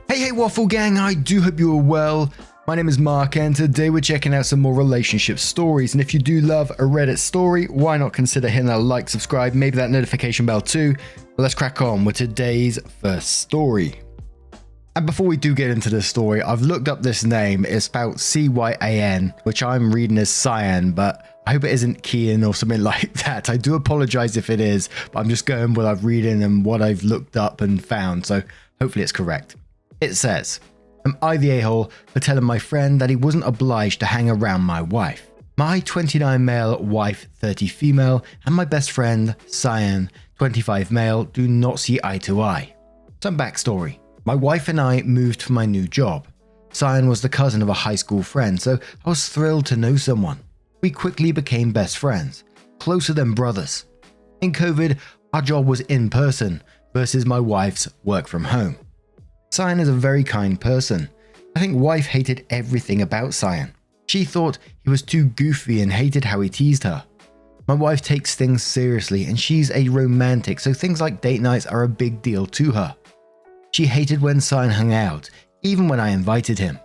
Hey Waffle Gang, I do hope you are well. My name is Mark and today we're checking out some more relationship stories, and if you do love a Reddit story, why not consider hitting that like, subscribe, maybe that notification bell too. But let's crack on with today's first story. And before we do get into this story, I've looked up this name. It's spelled C-Y-A-N, which I'm reading as Cyan, but I hope it isn't Kian or something like that. I do apologize if it is, but I'm just going with what I've reading and what I've looked up and found, so hopefully it's correct. It says, am I the a-hole for telling my friend that he wasn't obliged to hang around my wife? My 29 male wife, 30 female, and my best friend, Cyan, 25 male, do not see eye to eye. Some backstory. My wife and I moved for my new job. Cyan was the cousin of a high school friend, so I was thrilled to know someone. We quickly became best friends, closer than brothers. In COVID, our job was in person versus my wife's work from home. Cyan is a very kind person. I think wife hated everything about Cyan. She thought he was too goofy and hated how he teased her. My wife takes things seriously and she's a romantic, so things like date nights are a big deal to her. She hated when Cyan hung out, even when I invited him.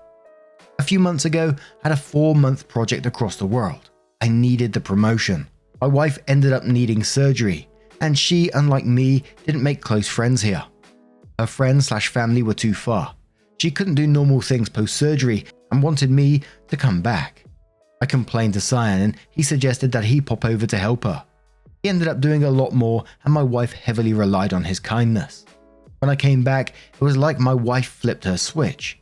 A few months ago, I had a 4-month project across the world. I needed the promotion. My wife ended up needing surgery, and she, unlike me, didn't make close friends here. Her friends/family were too far. She couldn't do normal things post-surgery and wanted me to come back. I complained to Cyan and he suggested that he pop over to help her. He ended up doing a lot more and my wife heavily relied on his kindness. When I came back, it was like my wife flipped her switch.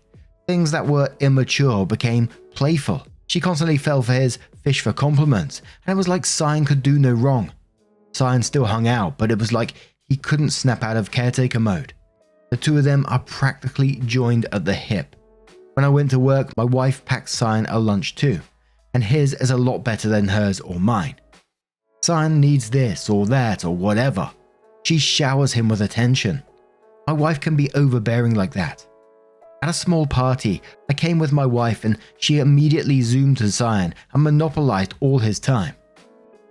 Things that were immature became playful. She constantly fell for his fish for compliments, and it was like Cyan could do no wrong. Cyan still hung out, but it was like he couldn't snap out of caretaker mode. The two of them are practically joined at the hip. When I went to work, my wife packed Cyan a lunch too, and his is a lot better than hers or mine. Cyan needs this or that or whatever. She showers him with attention. My wife can be overbearing like that. At a small party, I came with my wife and she immediately zoomed to Cyan and monopolized all his time.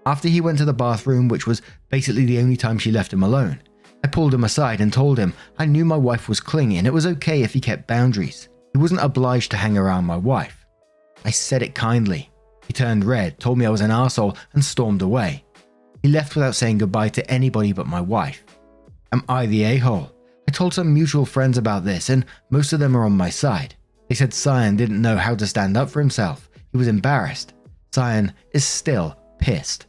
After he went to the bathroom, which was basically the only time she left him alone, I pulled him aside and told him I knew my wife was clingy and it was okay if he kept boundaries. He wasn't obliged to hang around my wife. I said it kindly. He turned red, told me I was an arsehole and stormed away. He left without saying goodbye to anybody but my wife. Am I the a-hole? I told some mutual friends about this and most of them are on my side. They said Cyan didn't know how to stand up for himself. He was embarrassed. Cyan is still pissed.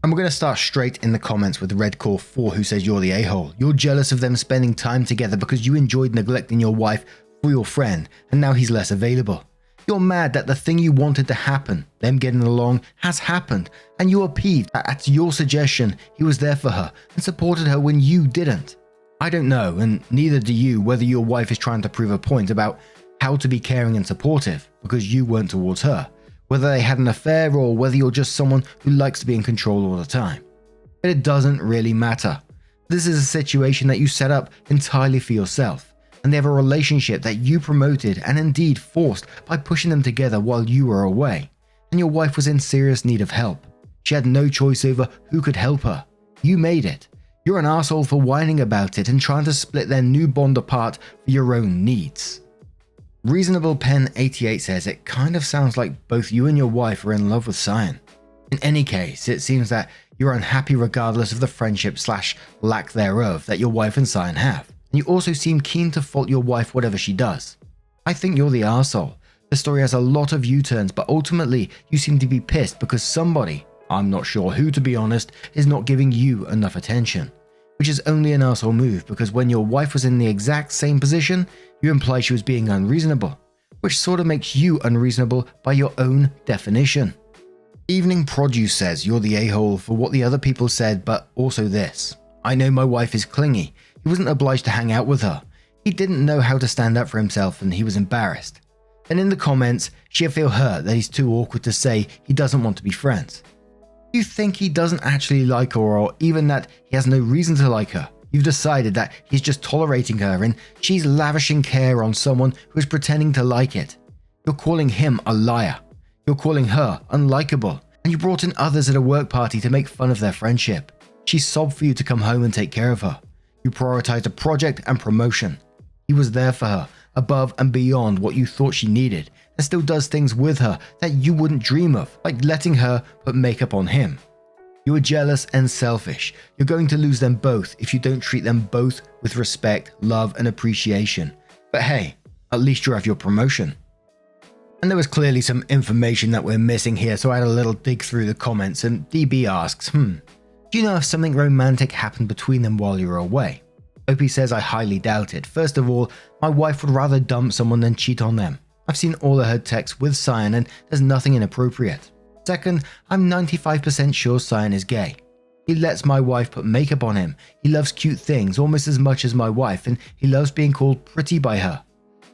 And we're going to start straight in the comments with Redcore4 who says you're the a-hole. You're jealous of them spending time together because you enjoyed neglecting your wife for your friend and now he's less available. You're mad that the thing you wanted to happen, them getting along, has happened and you are peeved that at your suggestion he was there for her and supported her when you didn't. I don't know, and neither do you, whether your wife is trying to prove a point about how to be caring and supportive because you weren't towards her, whether they had an affair or whether you're just someone who likes to be in control all the time. But it doesn't really matter. This is a situation that you set up entirely for yourself, and they have a relationship that you promoted and indeed forced by pushing them together while you were away, and your wife was in serious need of help. She had no choice over who could help her. You made it. You're an asshole for whining about it and trying to split their new bond apart for your own needs. Reasonable Pen 88 says it kind of sounds like both you and your wife are in love with Cyan. In any case, it seems that you're unhappy regardless of the friendship/lack thereof that your wife and Cyan have. And you also seem keen to fault your wife whatever she does. I think you're the arsehole. The story has a lot of U-turns, but ultimately you seem to be pissed because somebody, I'm not sure who to be honest, is not giving you enough attention. Which is only an arsehole move because when your wife was in the exact same position, you imply she was being unreasonable, which sort of makes you unreasonable by your own definition. Evening Produce says you're the a-hole for what the other people said, but also this. I know my wife is clingy. He wasn't obliged to hang out with her. He didn't know how to stand up for himself and he was embarrassed. And in the comments, she'll feel hurt that he's too awkward to say he doesn't want to be friends. You think he doesn't actually like her or even that he has no reason to like her. You've decided that he's just tolerating her and she's lavishing care on someone who is pretending to like it. You're calling him a liar. You're calling her unlikable. And you brought in others at a work party to make fun of their friendship. She sobbed for you to come home and take care of her. You prioritized a project and promotion. He He was there for her, above and beyond what you thought she needed, and still does things with her that you wouldn't dream of, like letting her put makeup on him. You are jealous and selfish. You're going to lose them both if you don't treat them both with respect, love, and appreciation. But hey, at least you have your promotion. And there was clearly some information that we're missing here, so I had a little dig through the comments, and DB asks, do you know if something romantic happened between them while you were away? Opie says, I highly doubt it. First of all, my wife would rather dump someone than cheat on them. I've seen all of her texts with Cyan and there's nothing inappropriate. Second, I'm 95% sure Cyan is gay. He lets my wife put makeup on him. He loves cute things almost as much as my wife, and he loves being called pretty by her.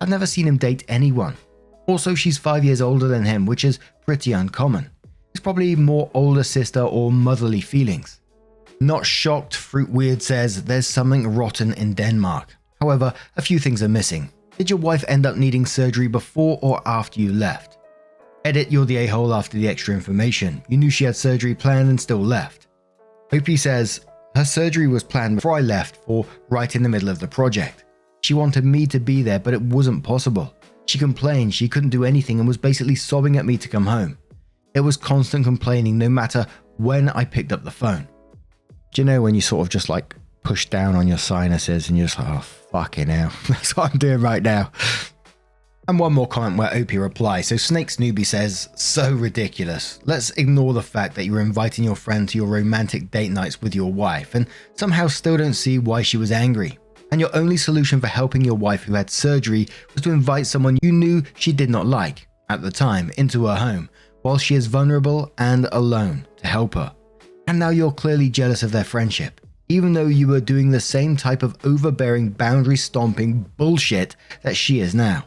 I've never seen him date anyone. Also, she's 5 years older than him, which is pretty uncommon. It's probably more older sister or motherly feelings. Not shocked, Fruit Weird says there's something rotten in Denmark. However, a few things are missing. Did your wife end up needing surgery before or after you left? Edit, you're the a-hole after the extra information. You knew she had surgery planned and still left. Opie says, her surgery was planned before I left for right in the middle of the project. She wanted me to be there, but it wasn't possible. She complained she couldn't do anything and was basically sobbing at me to come home. It was constant complaining no matter when I picked up the phone. Do you know when you sort of just like push down on your sinuses and you're just like, oh, fucking hell. That's what I'm doing right now. And one more comment where Opie replies. So Snake's Newbie says, so ridiculous. Let's ignore the fact that you were inviting your friend to your romantic date nights with your wife and somehow still don't see why she was angry. And your only solution for helping your wife who had surgery was to invite someone you knew she did not like, at the time, into her home, while she is vulnerable and alone, to help her. And now you're clearly jealous of their friendship, even though you were doing the same type of overbearing, boundary-stomping bullshit that she is now.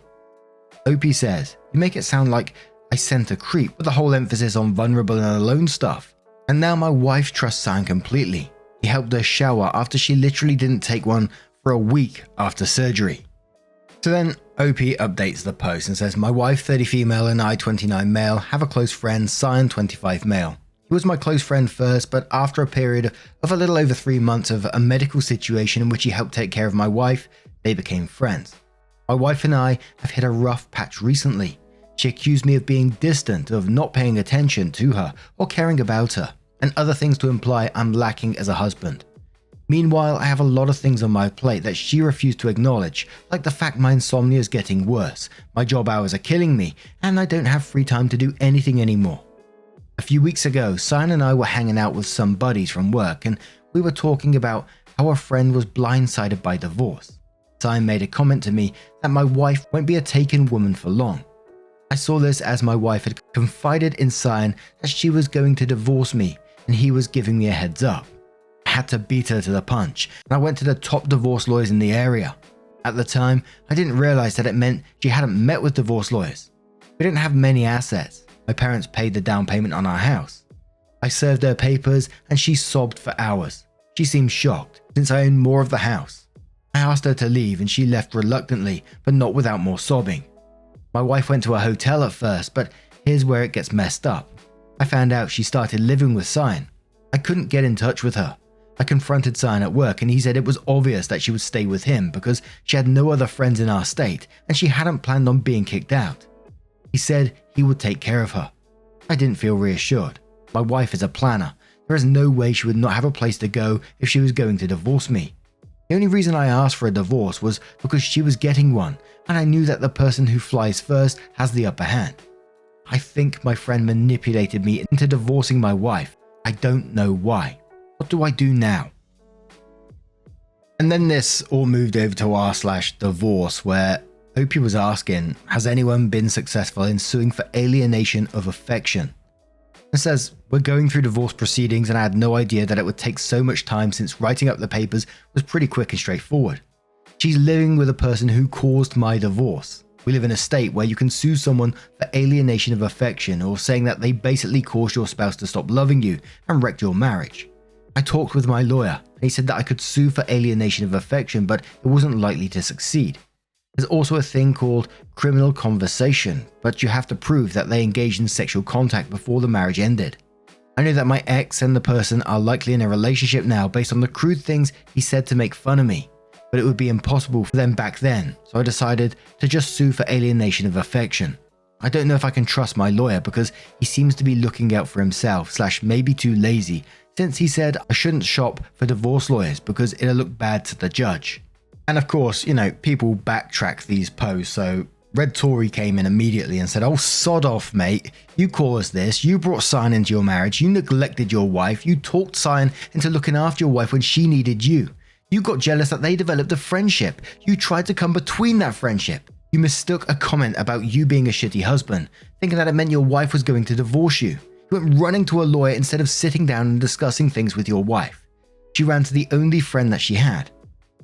Opie says, you make it sound like I sent a creep with the whole emphasis on vulnerable and alone stuff. And now my wife trusts Sam completely. He helped her shower after she literally didn't take one for a week after surgery. So then Opie updates the post and says, my wife 30 female and I 29 male, have a close friend, Cyan 25 male. He was my close friend first, but after a period of a little over 3 months of a medical situation in which he helped take care of my wife, they became friends. My wife and I have hit a rough patch recently. She accused me of being distant, of not paying attention to her or caring about her, and other things to imply I'm lacking as a husband. Meanwhile, I have a lot of things on my plate that she refused to acknowledge, like the fact my insomnia is getting worse, my job hours are killing me, and I don't have free time to do anything anymore. A few weeks ago, Cyan and I were hanging out with some buddies from work, and we were talking about how a friend was blindsided by divorce. Cyan made a comment to me that my wife won't be a taken woman for long. I saw this as my wife had confided in Cyan that she was going to divorce me and he was giving me a heads up. I had to beat her to the punch and I went to the top divorce lawyers in the area. At the time, I didn't realize that it meant she hadn't met with divorce lawyers. We didn't have many assets. My parents paid the down payment on our house. I served her papers and she sobbed for hours. She seemed shocked since I owned more of the house. I asked her to leave and she left reluctantly, but not without more sobbing. My wife went to a hotel at first, but here's where it gets messed up. I found out she started living with Cyan. I couldn't get in touch with her. I confronted Cyan at work and he said it was obvious that she would stay with him because she had no other friends in our state and she hadn't planned on being kicked out. He said he would take care of her. I didn't feel reassured. My wife is a planner. There is no way she would not have a place to go if she was going to divorce me. The only reason I asked for a divorce was because she was getting one, and I knew that the person who flies first has the upper hand. I think my friend manipulated me into divorcing my wife. I don't know why. What do I do now? And then this all moved over to r/divorce, where Opie was asking, has anyone been successful in suing for alienation of affection? It says, we're going through divorce proceedings and I had no idea that it would take so much time since writing up the papers was pretty quick and straightforward. She's living with a person who caused my divorce. We live in a state where you can sue someone for alienation of affection or saying that they basically caused your spouse to stop loving you and wrecked your marriage. I talked with my lawyer and he said that I could sue for alienation of affection, but it wasn't likely to succeed. There's also a thing called criminal conversation, but you have to prove that they engaged in sexual contact before the marriage ended. I know that my ex and the person are likely in a relationship now based on the crude things he said to make fun of me. but it would be impossible for them back then, so I decided to just sue for alienation of affection. I don't know if I can trust my lawyer because he seems to be looking out for himself / maybe too lazy, since he said I shouldn't shop for divorce lawyers because it'll look bad to the judge. And of course, people backtrack these posts, so Red Tory came in immediately and said, "Oh, sod off, mate. You caused this. You brought Cyan into your marriage. You neglected your wife. You talked Cyan into looking after your wife when she needed you. You got jealous that they developed a friendship. You tried to come between that friendship. You mistook a comment about you being a shitty husband, thinking that it meant your wife was going to divorce you. You went running to a lawyer instead of sitting down and discussing things with your wife. She ran to the only friend that she had.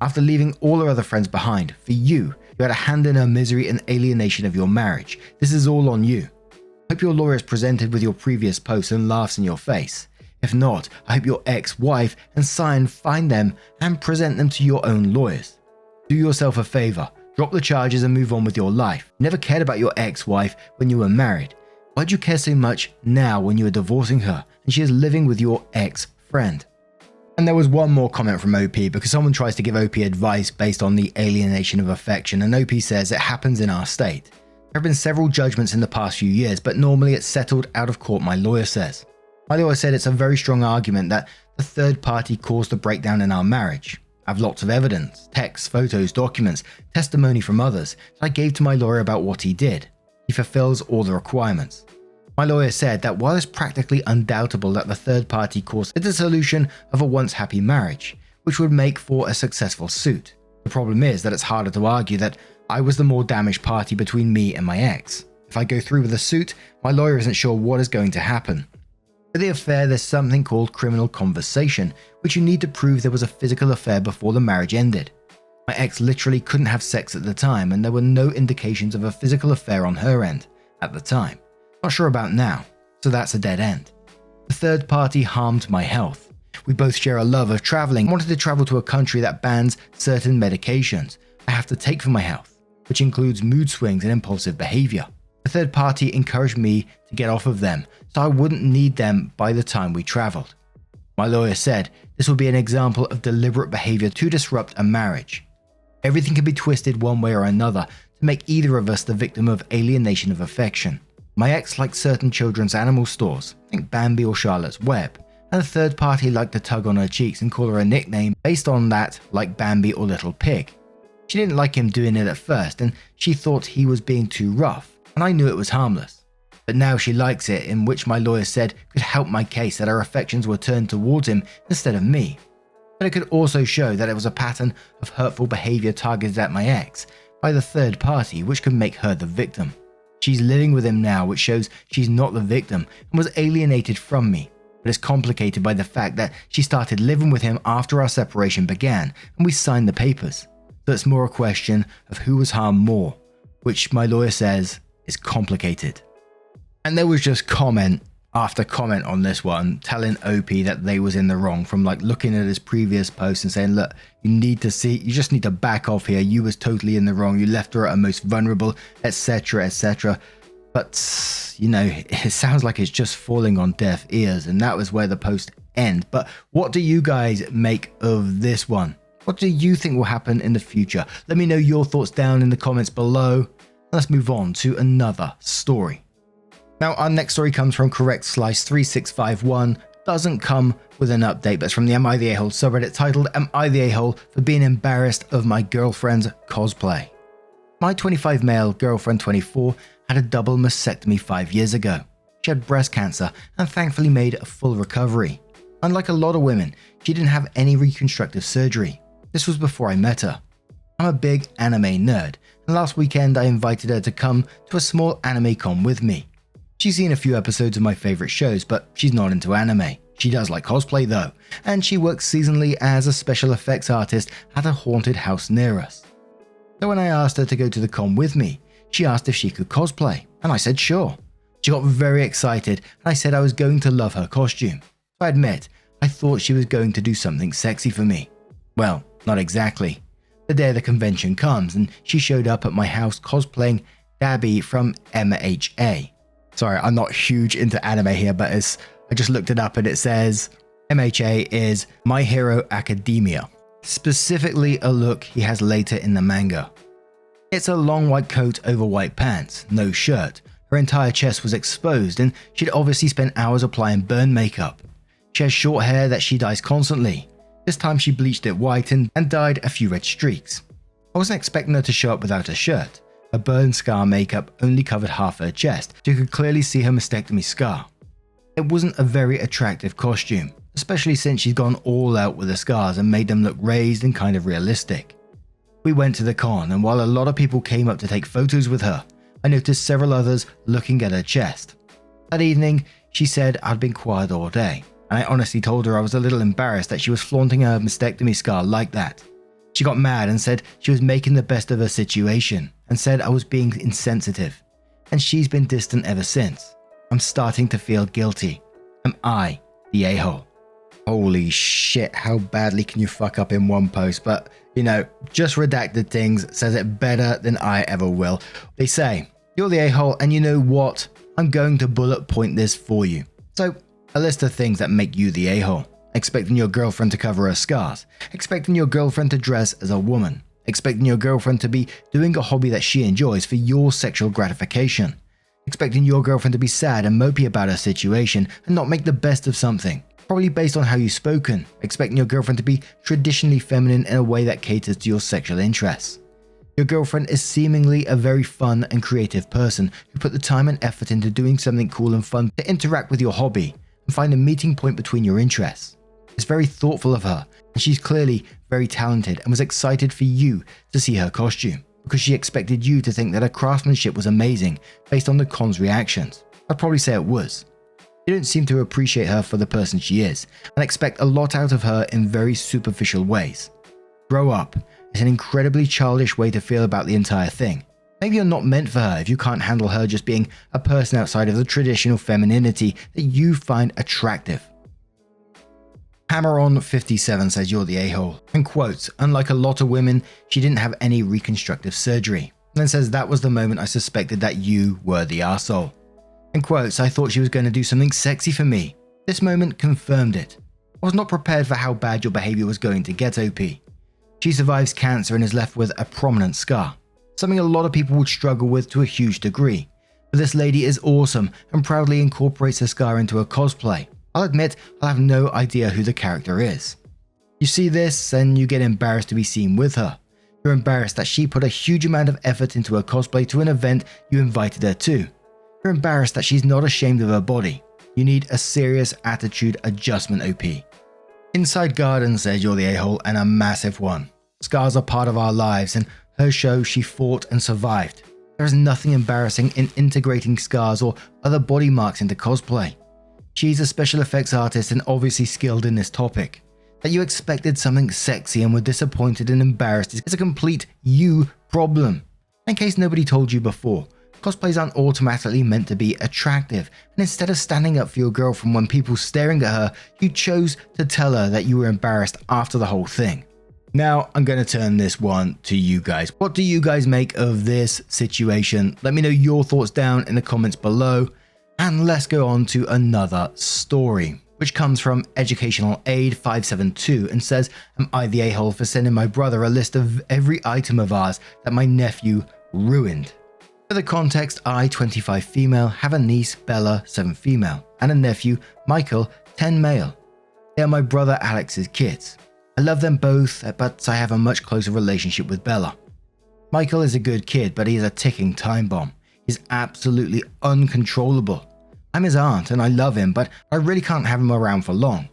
After leaving all her other friends behind, for you had a hand in her misery and alienation of your marriage. This is all on you. I hope your lawyer is presented with your previous posts and laughs in your face. If not, I hope your ex-wife and Cyan find them and present them to your own lawyers. Do yourself a favor. Drop the charges and move on with your life. You never cared about your ex-wife when you were married. Why do you care so much now when you are divorcing her and she is living with your ex-friend?" And there was one more comment from OP because someone tries to give OP advice based on the alienation of affection, and OP says it happens in our state. There have been several judgments in the past few years, but normally it's settled out of court, my lawyer says. My lawyer said it's a very strong argument that the third party caused the breakdown in our marriage. I have lots of evidence, texts, photos, documents, testimony from others that I gave to my lawyer about what he did. He fulfills all the requirements. My lawyer said that while it's practically undoubtable that the third party caused the dissolution of a once happy marriage, which would make for a successful suit, the problem is that it's harder to argue that I was the more damaged party between me and my ex. If I go through with the suit, my lawyer isn't sure what is going to happen. For the affair, there's something called criminal conversation, which you need to prove there was a physical affair before the marriage ended. My ex literally couldn't have sex at the time, and there were no indications of a physical affair on her end at the time. Not sure about now, so that's a dead end. The third party harmed my health. We both share a love of traveling. I wanted to travel to a country that bans certain medications I have to take for my health, which includes mood swings and impulsive behavior. The third party encouraged me to get off of them, so I wouldn't need them by the time we traveled. My lawyer said this would be an example of deliberate behavior to disrupt a marriage. Everything can be twisted one way or another to make either of us the victim of alienation of affection. My ex liked certain children's animal stores, think Bambi or Charlotte's Web, and the third party liked to tug on her cheeks and call her a nickname based on that, like Bambi or Little Pig. She didn't like him doing it at first, and she thought he was being too rough, and I knew it was harmless. But now she likes it, in which my lawyer said could help my case that her affections were turned towards him instead of me. But it could also show that it was a pattern of hurtful behavior targeted at my ex by the third party, which could make her the victim. She's living with him now, which shows she's not the victim and was alienated from me. But it's complicated by the fact that she started living with him after our separation began and we signed the papers. So it's more a question of who was harmed more, which my lawyer says is complicated. And there was just comment after comment on this one telling OP that they was in the wrong, from like looking at his previous post and saying, look, you just need to back off here. You was totally in the wrong. You left her at her most vulnerable, etc., etc. But, it sounds like it's just falling on deaf ears, and that was where the post ends. But what do you guys make of this one? What do you think will happen in the future? Let me know your thoughts down in the comments below. Let's move on to another story. Now, our next story comes from Correct/3651. Doesn't come with an update, but it's from the Am I the A-hole subreddit titled Am I the A-hole for being embarrassed of my girlfriend's cosplay? My 25 male girlfriend, 24, had a double mastectomy 5 years ago. She had breast cancer and thankfully made a full recovery. Unlike a lot of women, she didn't have any reconstructive surgery. This was before I met her. I'm a big anime nerd, and last weekend I invited her to come to a small anime con with me. She's seen a few episodes of my favorite shows, but she's not into anime. She does like cosplay though, and she works seasonally as a special effects artist at a haunted house near us. So when I asked her to go to the con with me, she asked if she could cosplay, and I said sure. She got very excited, and I said I was going to love her costume. So I admit, I thought she was going to do something sexy for me. Well, not exactly. The day of the convention comes, and she showed up at my house cosplaying Dabby from MHA. Sorry, I'm not huge into anime here, but I just looked it up and it says MHA is My Hero Academia. specifically a look he has later in the manga. It's a long white coat over white pants, no shirt. Her entire chest was exposed and she'd obviously spent hours applying burn makeup. She has short hair that she dyes constantly. This time she bleached it white and dyed a few red streaks. I wasn't expecting her to show up without a shirt. Her burn scar makeup only covered half her chest, so you could clearly see her mastectomy scar. It wasn't a very attractive costume, especially since she'd gone all out with the scars and made them look raised and kind of realistic. We went to the con, and while a lot of people came up to take photos with her, I noticed several others looking at her chest. That evening, she said I'd been quiet all day, and I honestly told her I was a little embarrassed that she was flaunting her mastectomy scar like that. She got mad and said she was making the best of her situation, and said I was being insensitive, and she's been distant ever since. I'm starting to feel guilty. Am I the a-hole? Holy shit, how badly can you fuck up in one post? But, you know, just redacted things says it better than I ever will. They say, you're the a-hole, and you know what? I'm going to bullet point this for you. So, a list of things that make you the a-hole. Expecting your girlfriend to cover her scars. Expecting your girlfriend to dress as a woman. Expecting your girlfriend to be doing a hobby that she enjoys for your sexual gratification. Expecting your girlfriend to be sad and mopey about her situation and not make the best of something, probably based on how you've spoken. Expecting your girlfriend to be traditionally feminine in a way that caters to your sexual interests. Your girlfriend is seemingly a very fun and creative person who put the time and effort into doing something cool and fun to interact with your hobby and find a meeting point between your interests. It's very thoughtful of her, and she's clearly very talented and was excited for you to see her costume, because she expected you to think that her craftsmanship was amazing based on the con's reactions. I'd probably say it was. You don't seem to appreciate her for the person she is, and expect a lot out of her in very superficial ways. Grow up. It's an incredibly childish way to feel about the entire thing. Maybe you're not meant for her if you can't handle her just being a person outside of the traditional femininity that you find attractive. Hammeron57 says you're the a-hole, and quotes, unlike a lot of women, she didn't have any reconstructive surgery, and then says that was the moment I suspected that you were the arsehole. And quotes, I thought she was going to do something sexy for me. This moment confirmed it. I was not prepared for how bad your behavior was going to get, OP. She survives cancer and is left with a prominent scar, something a lot of people would struggle with to a huge degree. But this lady is awesome and proudly incorporates her scar into her cosplay. I'll admit, I'll have no idea who the character is. You see this and you get embarrassed to be seen with her. You're embarrassed that she put a huge amount of effort into her cosplay to an event you invited her to. You're embarrassed that she's not ashamed of her body. You need a serious attitude adjustment, OP. Inside Garden says you're the a-hole, and a massive one. Scars are part of our lives, and her show she fought and survived. There is nothing embarrassing in integrating scars or other body marks into cosplay. She's a special effects artist and obviously skilled in this topic. That you expected something sexy and were disappointed and embarrassed is a complete you problem. In case nobody told you before, cosplays aren't automatically meant to be attractive, and instead of standing up for your girlfriend when people staring at her, you chose to tell her that you were embarrassed after the whole thing. Now I'm going to turn this one to you guys. What do you guys make of this situation? Let me know your thoughts down in the comments below. And let's go on to another story, which comes from Educational Aid 572 and says, am I the a-hole for sending my brother a list of every item of ours that my nephew ruined? For the context, I, 25 female, have a niece, Bella, 7 female, and a nephew, Michael, 10 male. They are my brother Alex's kids. I love them both, but I have a much closer relationship with Bella. Michael is a good kid, but he is a ticking time bomb. He's absolutely uncontrollable. I'm his aunt and I love him, but I really can't have him around for long.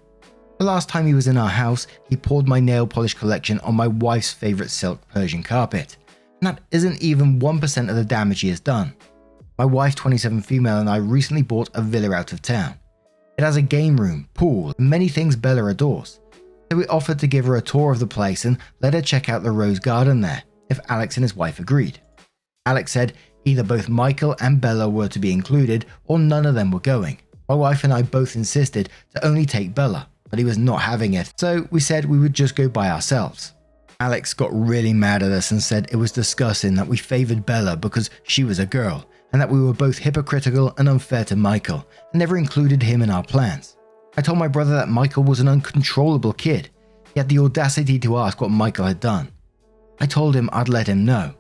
The last time he was in our house, he poured my nail polish collection on my wife's favorite silk Persian carpet. And that isn't even 1% of the damage he has done. My wife, 27 female, and I recently bought a villa out of town. It has a game room, pool, and many things Bella adores. So we offered to give her a tour of the place and let her check out the rose garden there, if Alex and his wife agreed. Alex said either both Michael and Bella were to be included or none of them were going. My wife and I both insisted to only take Bella, but he was not having it, so we said we would just go by ourselves. Alex got really mad at us and said it was disgusting that we favored Bella because she was a girl, and that we were both hypocritical and unfair to Michael, and never included him in our plans. I told my brother that Michael was an uncontrollable kid. He had the audacity to ask what Michael had done. I told him I'd let him know.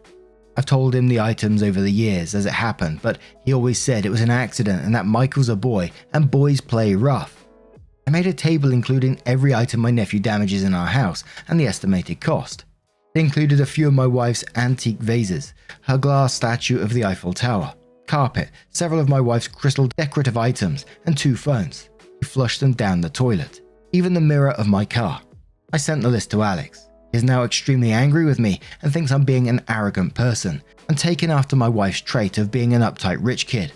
I've told him the items over the years as it happened, but he always said it was an accident and that Michael's a boy and boys play rough. I made a table including every item my nephew damages in our house and the estimated cost. It included a few of my wife's antique vases, her glass statue of the Eiffel Tower, carpet, several of my wife's crystal decorative items, and 2 phones. He flushed them down the toilet, even the mirror of my car. I sent the list to Alex. He is now extremely angry with me and thinks I'm being an arrogant person and taking after my wife's trait of being an uptight rich kid.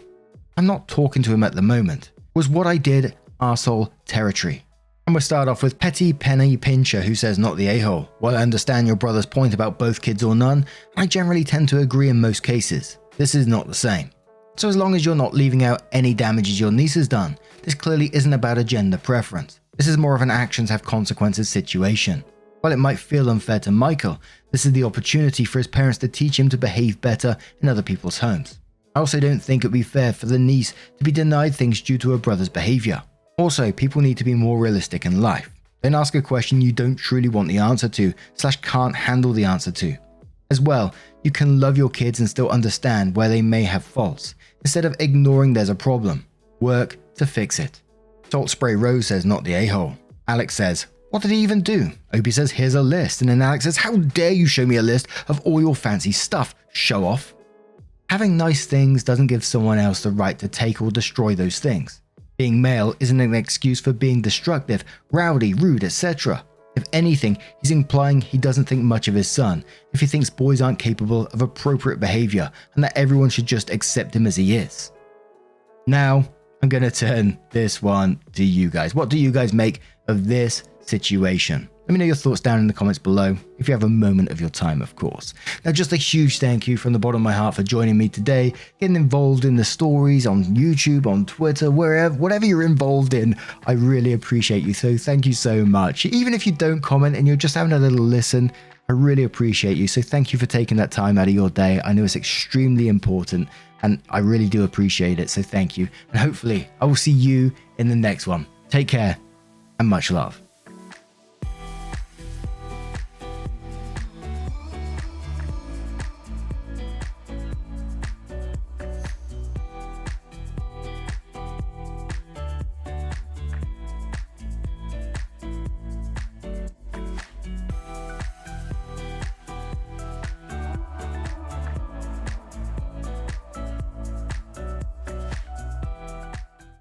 I'm not talking to him at the moment. Was what I did arsehole territory? And we'll start off with Petty Penny Pincher, who says not the a-hole. While I understand your brother's point about both kids or none, I generally tend to agree in most cases. This is not the same. So as long as you're not leaving out any damages your niece has done, this clearly isn't about a gender preference. This is more of an actions have consequences situation. While it might feel unfair to Michael, this is the opportunity for his parents to teach him to behave better in other people's homes. I also don't think it would be fair for the niece to be denied things due to her brother's behavior. Also, people need to be more realistic in life. Don't ask a question you don't truly want the answer to / can't handle the answer to. As well, you can love your kids and still understand where they may have faults, instead of ignoring there's a problem. Work to fix it. Salt Spray Rose says not the a-hole. Alex says, what did he even do? Opie says here's a list, and then Alex says how dare you show me a list of all your fancy stuff, show off. Having nice things doesn't give someone else the right to take or destroy those things. Being male isn't an excuse for being destructive, rowdy, rude, etc. If anything, he's implying he doesn't think much of his son if he thinks boys aren't capable of appropriate behavior and that everyone should just accept him as he is. Now, I'm going to turn this one to you guys. What do you guys make of this situation? Let me know your thoughts down in the comments below, if you have a moment of your time, of course. Now, just a huge thank you from the bottom of my heart for joining me today, getting involved in the stories on YouTube, on Twitter, wherever, whatever you're involved in. I really appreciate you, so thank you so much. Even if you don't comment and you're just having a little listen, I really appreciate you. So thank you for taking that time out of your day. I know it's extremely important, and I really do appreciate it, so thank you. And hopefully, I will see you in the next one. Take care, and much love.